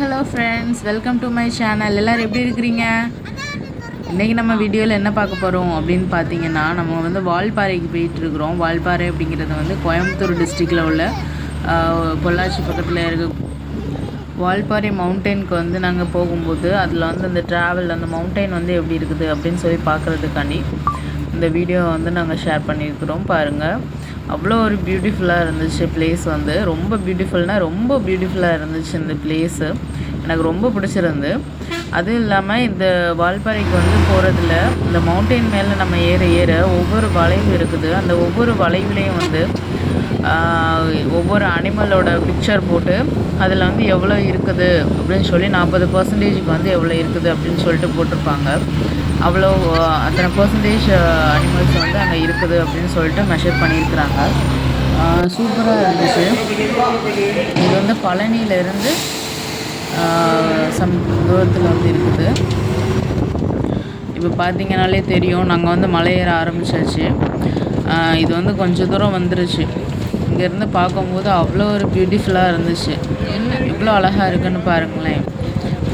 Hello friends, welcome to my channel. எல்லோரும் எப்படி இருக்கிறீங்க? இன்றைக்கி நம்ம வீடியோவில் என்ன பார்க்க போகிறோம் அப்படின்னு பார்த்தீங்கன்னா, நம்ம வந்து வால்பாறைக்கு போயிட்டுருக்குறோம். வால்பாறை அப்படிங்கிறது வந்து கோயம்புத்தூர் டிஸ்ட்ரிக்டில் உள்ள பொள்ளாச்சி பக்கத்தில் இருக்க வால்பாறை மவுண்டெயினுக்கு வந்து நாங்கள் போகும்போது அதில் வந்து அந்த ட்ராவல் அந்த மவுண்டெயின் வந்து எப்படி இருக்குது அப்படின்னு சொல்லி பார்க்குறதுக்காண்டி இந்த வீடியோ வந்து நாங்கள் ஷேர் பண்ணியிருக்கிறோம். பாருங்கள், அவ்வளோ ஒரு பியூட்டிஃபுல்லாக இருந்துச்சு. பிளேஸ் வந்து ரொம்ப பியூட்டிஃபுல்லாக இருந்துச்சு. இந்த பிளேஸு எனக்கு ரொம்ப பிடிச்சிருந்து. அதுவும் இல்லாமல் இந்த வால்பாறைக்கு வந்து போகிறதுல இந்த மவுண்டெயின் மேலே நம்ம ஏற ஒவ்வொரு வளைவு இருக்குது. அந்த ஒவ்வொரு வளைவுலேயும் வந்து ஒவ்வொரு அனிமலோட பிக்சர் போட்டு அதில் வந்து எவ்வளோ இருக்குது அப்படின்னு சொல்லி 40% வந்து எவ்வளோ இருக்குது அப்படின்னு சொல்லிட்டு போட்டிருப்பாங்க. அவ்வளோ அத்தனை பர்சன்டேஜ் அனிமல்ஸ் வந்து அங்கே இருக்குது அப்படின்னு சொல்லிட்டு மெஷர் பண்ணியிருக்கிறாங்க. சூப்பராக இருந்துச்சு. இது வந்து பழனியிலேருந்து சம் தூரத்தில் வந்து இருக்குது. இப்போ பார்த்தீங்கனாலே தெரியும், நாங்கள் வந்து மலை ஏற ஆரம்பித்தாச்சு. இது வந்து கொஞ்சம் தூரம் வந்துருச்சு. இங்கேருந்து பார்க்கும்போது அவ்வளோ ஒரு பியூட்டிஃபுல்லாக இருந்துச்சு. எவ்வளோ அழகாக இருக்குன்னு பாருங்களேன்.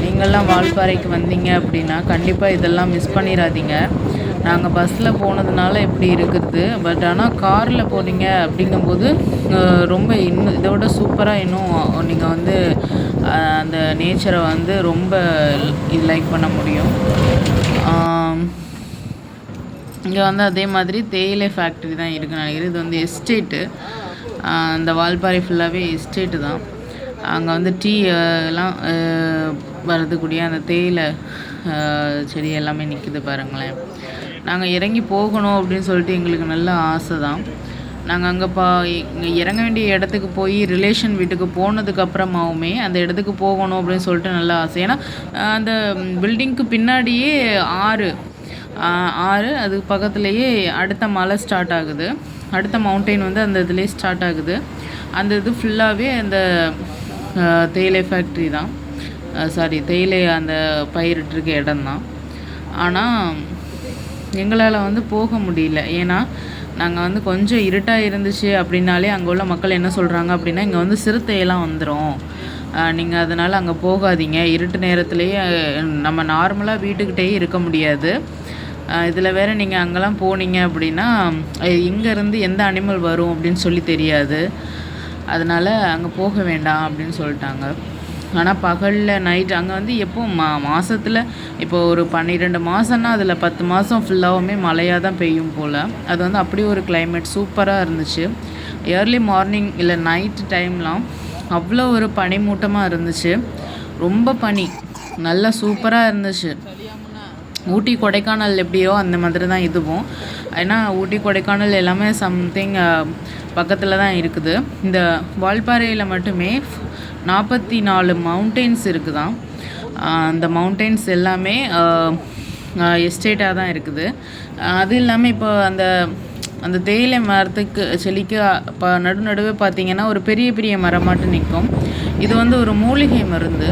நீங்கள்லாம் வால்பாறைக்கு வந்தீங்க அப்படின்னா கண்டிப்பாக இதெல்லாம் மிஸ் பண்ணிடாதீங்க. நாங்கள் பஸ்ஸில் போனதுனால இப்படி இருக்குது. பட் ஆனால் காரில் போனீங்க அப்படிங்கும்போது ரொம்ப இன்னும் இதோட சூப்பராக இன்னும் நீங்கள் வந்து அந்த நேச்சரை வந்து ரொம்ப லைக் பண்ண முடியும். இங்கே வந்து அதே மாதிரி தேயிலை ஃபேக்ட்ரி தான் இருக்குன்னு நினைக்கிறேன். இது வந்து எஸ்டேட்டு. இந்த வால்பாறை ஃபுல்லாகவே எஸ்டேட்டு தான். அங்கே வந்து டீ எல்லாம் வரதுக்கூடிய அந்த தேயிலை செடி எல்லாமே நிற்கிது பாருங்களேன். நாங்கள் இறங்கி போகணும் அப்படின்னு சொல்லிட்டு எங்களுக்கு நல்ல ஆசை தான். நாங்கள் அங்கே இங்கே இறங்க வேண்டிய இடத்துக்கு போய் ரிலேஷன் வீட்டுக்கு போனதுக்கப்புறமாவுமே அந்த இடத்துக்கு போகணும் அப்படின்னு சொல்லிட்டு நல்ல ஆசை. ஏன்னா அந்த பில்டிங்க்கு பின்னாடியே ஆறு அதுக்கு பக்கத்துலேயே அடுத்த மலை ஸ்டார்ட் ஆகுது. அடுத்த மவுண்டெயின் வந்து அந்த இதுலேயே ஸ்டார்ட் ஆகுது. அந்த இது ஃபுல்லாகவே அந்த தேயிலை ஃபேக்ட்ரி தான். தேயிலை அந்த பயிரிட்டிருக்க இடம்தான். ஆனால் எங்களால் வந்து போக முடியல. ஏன்னா நாங்கள் வந்து கொஞ்சம் இருட்டாக இருந்துச்சு அப்படின்னாலே அங்கே உள்ள மக்கள் என்ன சொல்கிறாங்க அப்படின்னா, இங்கே வந்து சிறுத்தையெல்லாம் வந்துடும், நீங்கள் அதனால் அங்கே போகாதீங்க, இருட்டு நேரத்துலேயே நம்ம நார்மலாக வீட்டுக்கிட்டே இருக்க முடியாது, இதில் வேறு நீங்கள் அங்கெல்லாம் போனீங்க அப்படின்னா இங்கேருந்து எந்த அனிமல் வரும் அப்படின்னு சொல்லி தெரியாது, அதனால் அங்கே போக வேண்டாம் அப்படின்னு சொல்லிட்டாங்க. ஆனால் பகலில் நைட் அங்கே வந்து எப்போ மாதத்தில் இப்போ ஒரு 12 மாதம்னா அதில் 10 மாதம் ஃபுல்லாகவுமே மழையாக தான் பெய்யும் போல். அது வந்து அப்படி ஒரு கிளைமேட் சூப்பராக இருந்துச்சு. ஏர்லி மார்னிங் இல்லை நைட்டு டைம்லாம் அவ்வளோ ஒரு பனிமூட்டமாக இருந்துச்சு. ரொம்ப பனி, நல்லா சூப்பராக இருந்துச்சு. ஊட்டி கொடைக்கானல் எப்படியோ அந்த மாதிரி தான் இதுவும். ஏன்னா ஊட்டி கொடைக்கானல் எல்லாமே சம்திங் பக்கத்தில் தான் இருக்குது. இந்த வால்பாறையில் மட்டுமே 44 மவுண்டெயின்ஸ் இருக்குதான். அந்த மவுண்டெயின்ஸ் எல்லாமே எஸ்டேட்டாக தான் இருக்குது. அது இல்லாமல் இப்போ அந்த தேயிலை மரத்துக்கு செடிக்கு நடுவே பார்த்திங்கன்னா ஒரு பெரிய பெரிய மரமாட்டு நிற்கும். இது வந்து ஒரு மூலிகை மருந்து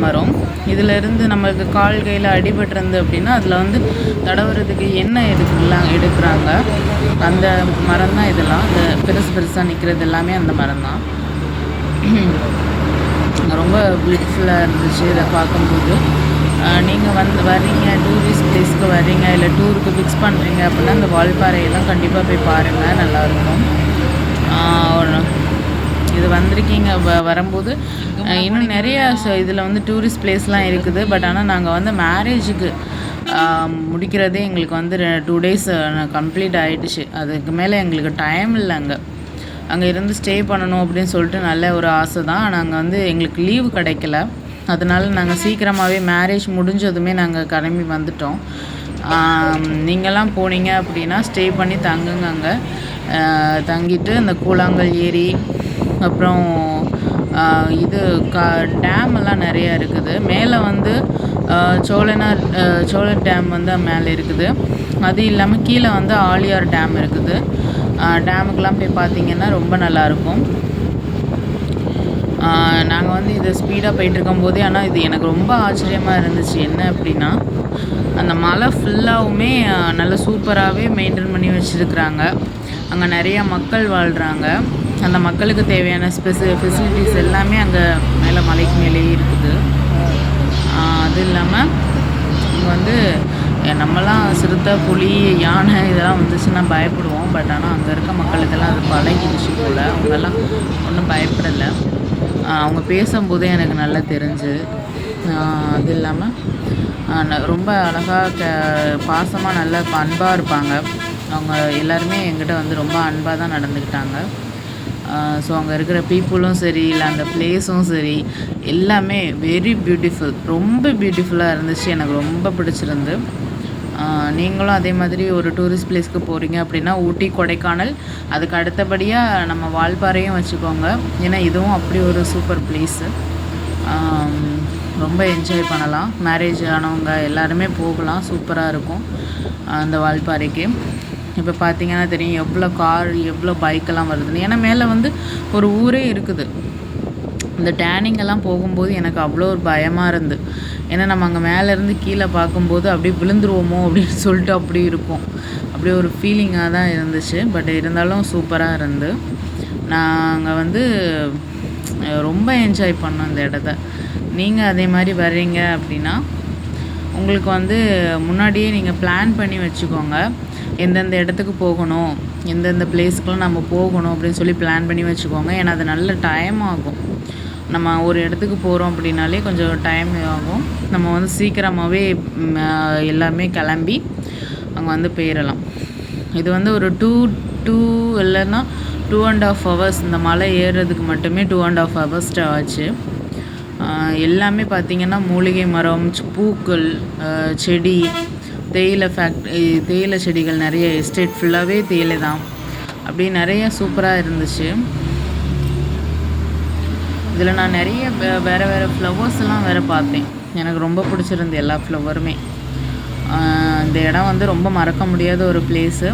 மரம். இதிலேருந்து நம்மளுக்கு கால் கையில் அடிபட்டுருந்து அப்படின்னா அதில் வந்து தடவுறதுக்கு எண்ணெய் எடுக்கிறாங்க. அந்த மரம் தான் இதெல்லாம். அந்த பெருசாக நிற்கிறது எல்லாமே அந்த மரம் தான். ரொம்ப பியூட்டிஃபுல்லாக இருந்துச்சு இதை பார்க்கும்போது. நீங்கள் வர்றீங்க, டூரிஸ்ட் பிளேஸ்க்கு வர்றீங்க, இல்லை டூருக்கு ஃபிக்ஸ் பண்ணுறீங்க அப்படின்னா அந்த வால்பாறையெல்லாம் கண்டிப்பாக போய் பாருங்கள், நல்லாயிருக்கும். இது வந்திருக்கீங்க வரும்போது இன்னும் நிறைய இதில் வந்து டூரிஸ்ட் பிளேஸ்லாம் இருக்குது. பட் ஆனால் நாங்கள் வந்து மேரேஜுக்கு முடிக்கிறதே எங்களுக்கு வந்து 2 days கம்ப்ளீட் ஆகிடுச்சு. அதுக்கு மேலே எங்களுக்கு டைம் இல்லை. அங்கே இருந்து ஸ்டே பண்ணணும் அப்படின்னு சொல்லிட்டு நல்ல ஒரு ஆசை தான். நாங்கள் வந்து எங்களுக்கு லீவு கிடைக்கல. அதனால் நாங்கள் சீக்கிரமாகவே மேரேஜ் முடிஞ்சதுமே நாங்கள் கிளம்பி வந்துட்டோம். நீங்கள்லாம் போனீங்க அப்படின்னா ஸ்டே பண்ணி தங்குங்க. அங்கே தங்கிட்டு அந்த கூழாங்கல் ஏரி, அப்புறம் இது டேம் எல்லாம் நிறையா இருக்குது. மேலே வந்து சோழர் டேம் வந்து மேலே இருக்குது. அது இல்லாமல் கீழே வந்து ஆழியார் டேம் இருக்குது. டேமுக்கெலாம் போய் பார்த்திங்கன்னா ரொம்ப நல்லாயிருக்கும். நாங்கள் வந்து இது ஸ்பீடாக போயிட்டுருக்கும்போதே, ஆனால் இது எனக்கு ரொம்ப ஆச்சரியமாக இருந்துச்சு. என்ன அப்படின்னா, அந்த மலை ஃபுல்லாகவுமே நல்லா சூப்பராகவே மெயின்டைன் பண்ணி வச்சுருக்குறாங்க. அங்கே நிறையா மக்கள் வாழ்கிறாங்க. அந்த மக்களுக்கு தேவையான ஃபெசிலிட்டிஸ் எல்லாமே அங்கே மேலே மலைக்கு மேலேயே இருக்குது. அது இல்லாமல் இங்கே வந்து நம்மலாம் சிறுத்தை, புலி, யானை இதெல்லாம் வந்துச்சுன்னா பயப்படுவோம். பட் ஆனால் அங்கே இருக்க மக்களுக்கெல்லாம் அது பழகிடுச்சு போல். அவங்கெல்லாம் ஒன்றும் பயப்படலை. அவங்க பேசும்போதே எனக்கு நல்லா தெரிஞ்சு. அது இல்லாமல் ரொம்ப அழகாக பாசமாக நல்லா அன்பாக இருப்பாங்க. அவங்க எல்லாருமே என்கிட்ட வந்து ரொம்ப அன்பாக தான் நடந்துக்கிட்டாங்க. ஸோ அங்கே இருக்கிற பீப்புளும் சரி, இல்லை அந்த பிளேஸும் சரி, எல்லாமே வெரி பியூட்டிஃபுல், ரொம்ப பியூட்டிஃபுல்லாக இருந்துச்சு. எனக்கு ரொம்ப பிடிச்சிருந்து. நீங்களும் அதே மாதிரி ஒரு டூரிஸ்ட் பிளேஸ்க்கு போகிறீங்க அப்படின்னா ஊட்டி, கொடைக்கானல், அதுக்கு அடுத்தபடியாக நம்ம வால்பாறையும் வச்சுக்கோங்க. ஏன்னா இதுவும் அப்படி ஒரு சூப்பர் பிளேஸு. ரொம்ப என்ஜாய் பண்ணலாம். மேரேஜ் ஆனவங்க எல்லாருமே போகலாம். சூப்பராக இருக்கும் அந்த வால்பாறைக்கு. இப்போ பார்த்தீங்கன்னா தெரியும் எவ்வளோ கார், எவ்வளோ பைக்கெல்லாம் வருதுன்னு. ஏன்னா மேலே வந்து ஒரு ஊரே இருக்குது. இந்த டேனிங்கெல்லாம் போகும்போது எனக்கு அவ்வளோ ஒரு பயமாக இருந்து. ஏன்னா நம்ம அங்கே மேலேருந்து கீழே பார்க்கும்போது அப்படியே விழுந்துருவோமோ அப்படின்னு சொல்லிட்டு அப்படி இருக்கும். அப்படியே ஒரு ஃபீலிங்காக தான் இருந்துச்சு. பட் இருந்தாலும் சூப்பராக இருந்து நாங்கள் வந்து ரொம்ப என்ஜாய் பண்ணோம் இந்த இடத்த. நீங்கள் அதே மாதிரி வர்றீங்க அப்படின்னா உங்களுக்கு வந்து முன்னாடியே நீங்கள் பிளான் பண்ணி வச்சுக்கோங்க. எந்தெந்த இடத்துக்கு போகணும், எந்தெந்த பிளேஸ்க்குலாம் நம்ம போகணும் அப்படின்னு சொல்லி பிளான் பண்ணி வச்சுக்கோங்க. ஏன்னா அது நல்ல டைம் ஆகும். நம்ம ஒரு இடத்துக்கு போகிறோம் அப்படின்னாலே கொஞ்சம் டைம் ஆகும். நம்ம வந்து சீக்கிரமாகவே எல்லாமே கிளம்பி அங்கே வந்து போயிடலாம். இது வந்து ஒரு டூ இல்லைன்னா 2.5 hours இந்த மலை ஏறுறதுக்கு மட்டுமே 2.5 hours ஆச்சு. எல்லாமே பார்த்திங்கன்னா மூலிகை மரம், பூக்கள், செடி, தேயிலை செடிகள் நிறைய. எஸ்டேட் ஃபுல்லாகவே தேயிலை தான். அப்படியே நிறைய சூப்பராக இருந்துச்சு. இதில் நான் நிறைய வேறு ஃப்ளவர்ஸ்லாம் வேறு பார்த்தேன். எனக்கு ரொம்ப பிடிச்சிருந்து எல்லா ஃப்ளவருமே. இந்த இடம் வந்து ரொம்ப மறக்க முடியாத ஒரு பிளேஸு.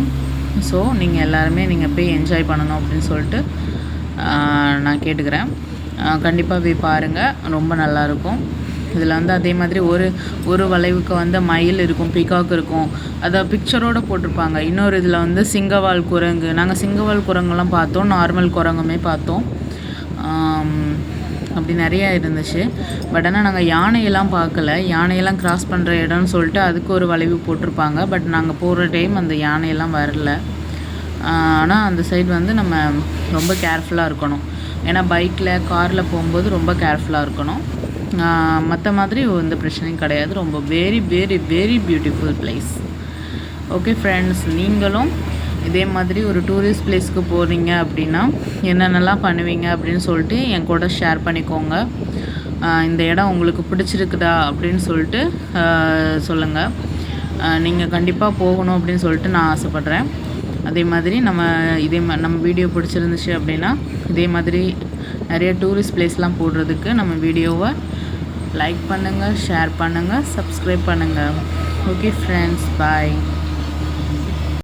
ஸோ நீங்கள் எல்லாருமே நீங்கள் போய் என்ஜாய் பண்ணணும் அப்படின்னு சொல்லிட்டு நான் கேட்டுக்கிறேன். கண்டிப்பாக போய் பாருங்கள், ரொம்ப நல்லாயிருக்கும். இதில் வந்து அதே மாதிரி ஒரு வளைவுக்கு வந்து மயில் இருக்கும், பீகாக் இருக்கும், அதை பிக்சரோடு போட்டிருப்பாங்க. இன்னொரு இதில் வந்து சிங்கவால் குரங்கு, நாங்கள் சிங்கவால் குரங்கெல்லாம் பார்த்தோம், நார்மல் குரங்குமே பார்த்தோம். அப்படி நிறையா இருந்துச்சு. பட் ஆனால் நாங்கள் யானையெல்லாம் பார்க்கல. யானையெல்லாம் கிராஸ் பண்ணுற இடம்னு சொல்லிட்டு அதுக்கு ஒரு வளைவு போட்டிருப்பாங்க. பட் நாங்கள் போகிற டைம் அந்த யானையெல்லாம் வரல. ஆனால் அந்த சைடு வந்து நம்ம ரொம்ப கேர்ஃபுல்லாக இருக்கணும். ஏன்னா பைக்கில், காரில் போகும்போது ரொம்ப கேர்ஃபுல்லாக இருக்கணும். மற்ற மாதிரி எந்த பிரச்சனையும் கிடையாது. ரொம்ப very very very beautiful place. Okay friends, நீங்களும் இதே மாதிரி ஒரு டூரிஸ்ட் பிளேஸ்க்கு போகிறீங்க அப்படின்னா என்னென்னலாம் பண்ணுவீங்க அப்படின்னு சொல்லிட்டு என் கூட ஷேர் பண்ணிக்கோங்க. இந்த இடம் உங்களுக்கு பிடிச்சிருக்குதா அப்படின்னு சொல்லிட்டு சொல்லுங்கள். நீங்கள் கண்டிப்பாக போகணும் அப்படின்னு சொல்லிட்டு நான் ஆசைப்பட்றேன். அதே மாதிரி நம்ம வீடியோ பிடிச்சிருந்துச்சு அப்படின்னா இதே மாதிரி நிறைய டூரிஸ்ட் பிளேஸ்லாம் போடுறதுக்கு நம்ம வீடியோவை லைக் பண்ணுங்கள், ஷேர் பண்ணுங்கள், சப்ஸ்கிரைப் பண்ணுங்கள். ஓகே ஃப்ரெண்ட்ஸ், பாய்.